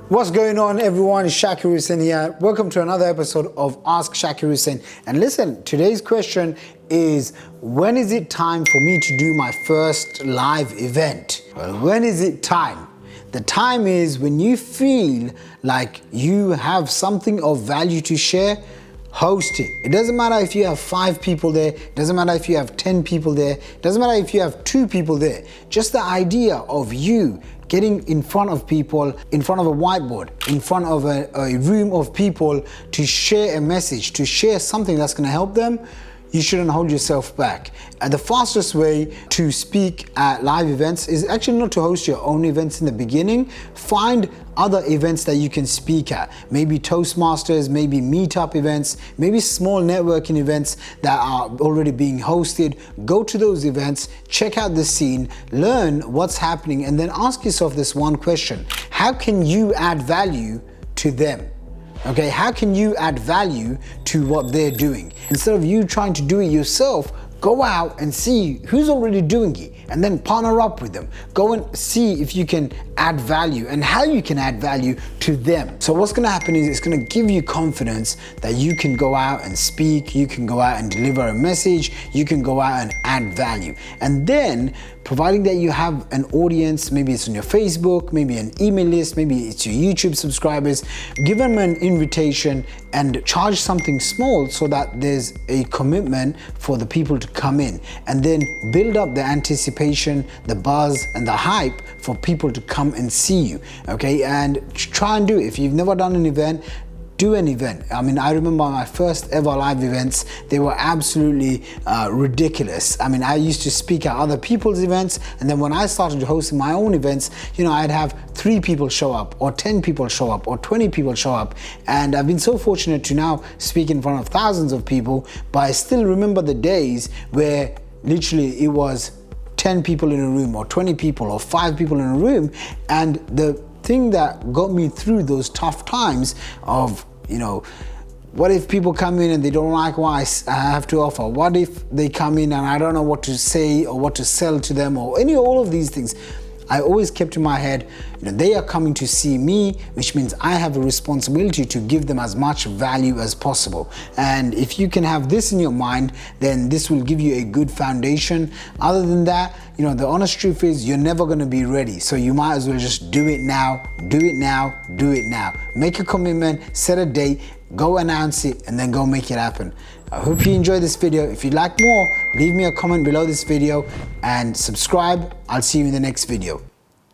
What's going on, everyone? It's Shaqir Hussyin here. Welcome to another episode of Ask Shaqir Hussyin. And listen, today's question is, when is it time for me to do my first live event? Well, when is it time? The time is when you feel like you have something of value to share. Host it. It doesn't matter if you have 5 people there, it doesn't matter if you have 10 people there, it doesn't matter if you have 2 people there. Just the idea of you getting in front of people, in front of a whiteboard, in front of a room of people to share a message, to share something that's going to help them, you shouldn't hold yourself back. And the fastest way to speak at live events is actually not to host your own events in the beginning. Find other events that you can speak at. Maybe Toastmasters, maybe meetup events, maybe small networking events that are already being hosted. Go to those events, check out the scene, learn what's happening, and then ask yourself this one question. How can you add value to them? Okay, how can you add value to what they're doing? Instead of you trying to do it yourself, go out and see who's already doing it and then partner up with them. Go and see if you can add value and how you can add value to them. So what's gonna happen is it's gonna give you confidence that you can go out and speak, you can go out and deliver a message, you can go out and add value. And then, providing that you have an audience, maybe it's on your Facebook, maybe an email list, maybe it's your YouTube subscribers, give them an invitation and charge something small so that there's a commitment for the people to come in, and then build up the anticipation, the buzz and the hype for people to come and see you. Okay, and try and do it. If you've never done an event, do an event. I mean, I remember my first ever live events, they were absolutely ridiculous. I mean, I used to speak at other people's events, and then when I started hosting my own events, you know, I'd have 3 people show up, or 10 people show up, or 20 people show up. And I've been so fortunate to now speak in front of thousands of people, but I still remember the days where literally it was 10 people in a room, or 20 people, or 5 people in a room. And the thing that got me through those tough times of, you know, what if people come in and they don't like what I have to offer? What if they come in and I don't know what to say or what to sell to them, or all of these things? I always kept in my head, you know, they are coming to see me, which means I have a responsibility to give them as much value as possible. And if you can have this in your mind, then this will give you a good foundation. Other than that, you know, the honest truth is you're never going to be ready. So you might as well just do it now, do it now, do it now. Make a commitment, set a date, go announce it, and then go make it happen. I hope you enjoyed this video. If you'd like more, leave me a comment below this video and subscribe. I'll see you in the next video.